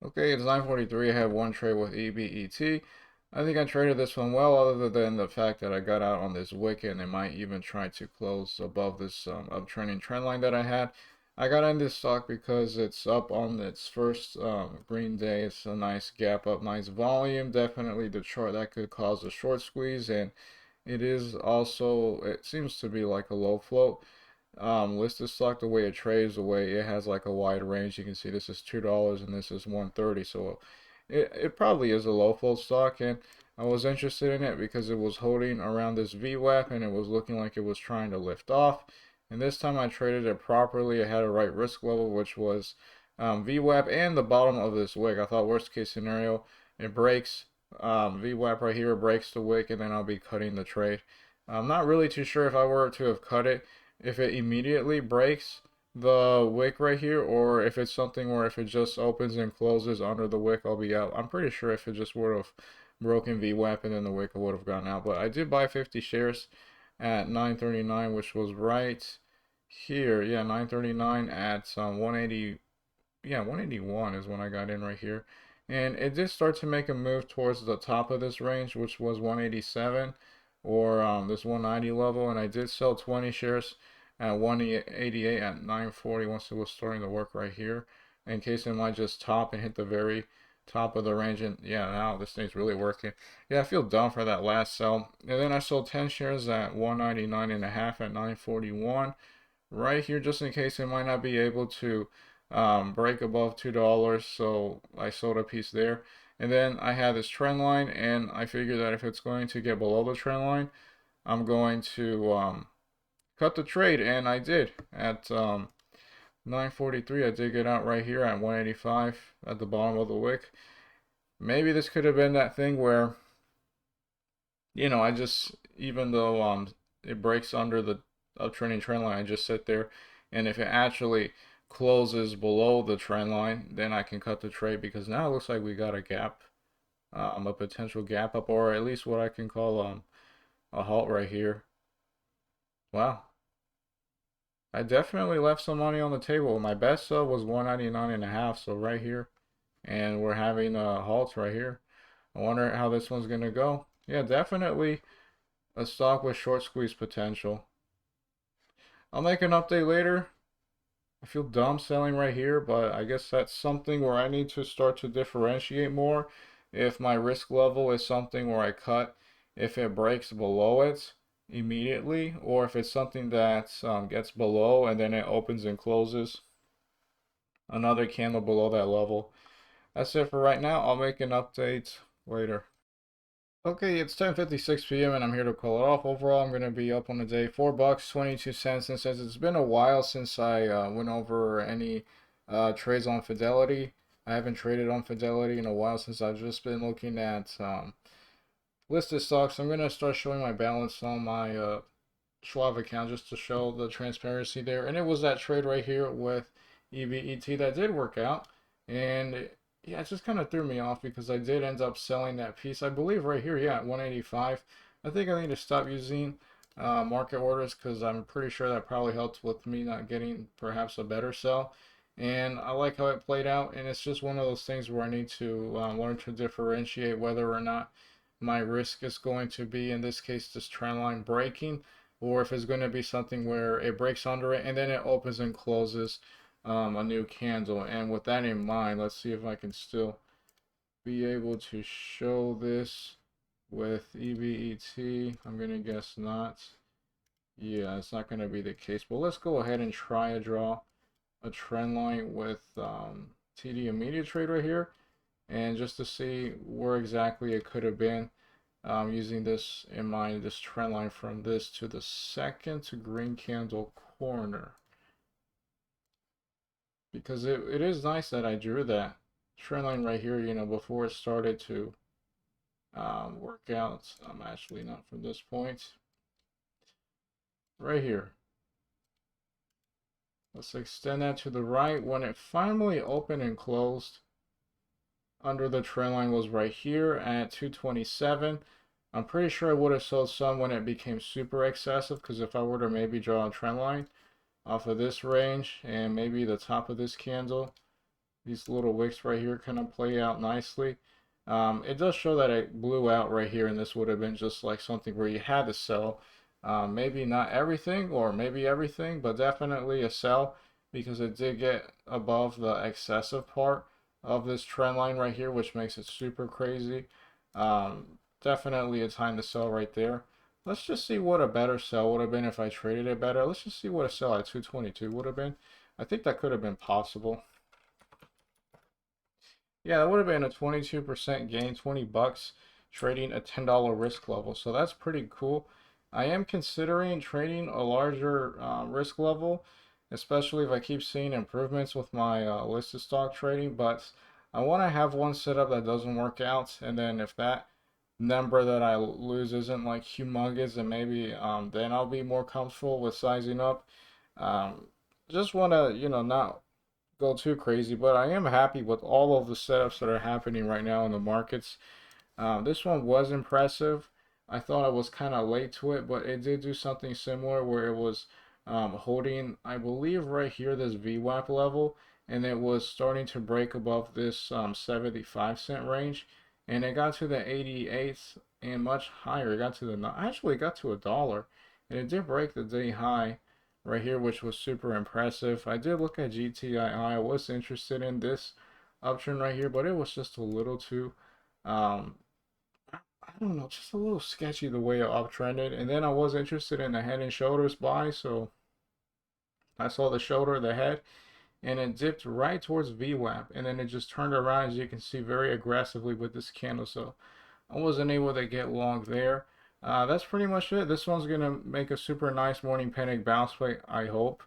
Okay, it's 9:43. I have one trade with EBET. I think I traded this one well, other than the fact that I got out on this wicket and they might even try to close above this uptrending trend line that I had. I got in this stock because it's up on its first green day. It's a nice gap up, nice volume. Definitely the chart that could cause a short squeeze, and it is also, it seems to be like a low float. Listed stock, the way it trades, the way it has like a wide range. You can see this is $2 and this is 130. So it probably is a low float stock, and I was interested in it because it was holding around this VWAP and it was looking like it was trying to lift off. And this time I traded it properly. It had a right risk level, which was VWAP and the bottom of this wick. I thought worst case scenario, it breaks VWAP right here, breaks the wick, and then I'll be cutting the trade. I'm not really too sure if I were to have cut it, if it immediately breaks the wick right here, or if it's something where if it just opens and closes under the wick, I'll be out. I'm pretty sure if it just would have broken VWAP and then the wick would have gone out. But I did buy 50 shares at 939, which was right here. Yeah, 939 at 180. Yeah, 181 is when I got in right here. And it did start to make a move towards the top of this range, which was 187 or this 190 level. And I did sell 20 shares at 188 at 940 once it was starting to work right here, in case it might just top and hit the very top of the range. And yeah, now this thing's really working. Yeah, I feel dumb for that last sell. And then I sold 10 shares at 199 and a half at 941 right here, just in case it might not be able to break above $2. So I sold a piece there. And then I had this trend line, and I figured that if it's going to get below the trend line, I'm going to cut the trade, and I did at 9:43. I did get out right here at 185 at the bottom of the wick. Maybe this could have been that thing where, I just, even though it breaks under the uptrending trend line, I just sit there, and if it actually closes below the trend line, then I can cut the trade, because now it looks like we got a gap, a potential gap up, or at least what I can call a halt right here. Wow, I definitely left some money on the table. My best sell was 199 and a half, so right here, and we're having a halt right here. I wonder how this one's gonna go. Yeah, definitely a stock with short squeeze potential. I'll make an update later. I feel dumb selling right here, but I guess that's something where I need to start to differentiate more. If my risk level is something where I cut if it breaks below it immediately, or if it's something that gets below and then it opens and closes another candle below that level. That's it for right now. I'll make an update later. Okay, it's 10:56 p.m. and I'm here to call it off. Overall, I'm going to be up on the day $4, 22 cents. And since it's been a while since I went over any trades on Fidelity, I haven't traded on Fidelity in a while, since I've just been looking at listed stocks. I'm going to start showing my balance on my Schwab account just to show the transparency there. And it was that trade right here with EBET that did work out. And yeah, it just kind of threw me off because I did end up selling that piece. I believe right here, yeah, at 185. I think I need to stop using market orders, because I'm pretty sure that probably helped with me not getting perhaps a better sell. And I like how it played out. And it's just one of those things where I need to learn to differentiate whether or not my risk is going to be, in this case, this trend line breaking, or if it's going to be something where it breaks under it and then it opens and closes a new candle. And with that in mind, let's see if I can still be able to show this with EBET. I'm going to guess not. Yeah, it's not going to be the case. But let's go ahead and try to draw a trend line with TD immediate trade right here, and just to see where exactly it could have been, using this in mind, this trend line from this to the second to green candle corner, because it is nice that I drew that trend line right here, before it started to work out. I'm actually not from this point right here. Let's extend that to the right. When it finally opened and closed under the trend line was right here at 227. I'm pretty sure I would have sold some when it became super excessive, because if I were to maybe draw a trend line off of this range and maybe the top of this candle, these little wicks right here kind of play out nicely. It does show that it blew out right here, and this would have been just like something where you had to sell. Maybe not everything, or maybe everything, but definitely a sell because it did get above the excessive part of this trend line right here, which makes it super crazy. Definitely a time to sell right there. Let's just see what a better sell would have been if I traded it better. Let's just see what a sell at 222 would have been. I think that could have been possible. Yeah, that would have been a 22% gain, 20 bucks trading a $10 risk level. So that's pretty cool. I am considering trading a larger risk level, especially if I keep seeing improvements with my listed stock trading. But I want to have one setup that doesn't work out, and then if that number that I lose isn't like humongous, and maybe then I'll be more comfortable with sizing up. Um, just want to, not go too crazy, but I am happy with all of the setups that are happening right now in the markets. This one was impressive. I thought I was kind of late to it, but it did do something similar where it was holding, I believe, right here, this VWAP level, and it was starting to break above this 75-cent range, and it got to the 88 and much higher. It got to the, actually, it got to $1, and it did break the day high right here, which was super impressive. I did look at GTII. I was interested in this uptrend right here, but it was just a little too um, I don't know, just a little sketchy the way it uptrended. And then I was interested in the head and shoulders buy, so I saw the shoulder, the head, and it dipped right towards VWAP, and then it just turned around, as you can see, very aggressively with this candle. So I wasn't able to get long there. That's pretty much it. This one's gonna make a super nice morning panic bounce play, I hope.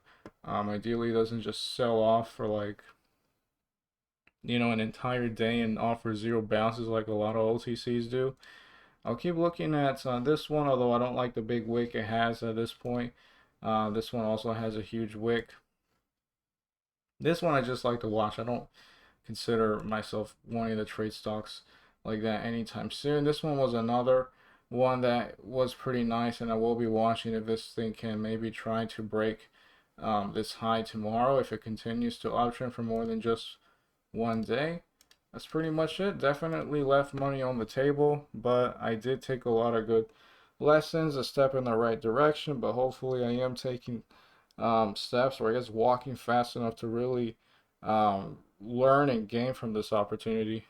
Ideally, it doesn't just sell off for like an entire day and offer zero bounces like a lot of OTCs do. I'll keep looking at this one, although I don't like the big wick it has at this point. This one also has a huge wick. This one I just like to watch. I don't consider myself wanting to trade stocks like that anytime soon. This one was another one that was pretty nice, and I will be watching if this thing can maybe try to break this high tomorrow if it continues to uptrend for more than just one day. That's pretty much it. Definitely left money on the table, but I did take a lot of good lessons, a step in the right direction, but hopefully I am taking steps, or I guess walking fast enough to really learn and gain from this opportunity.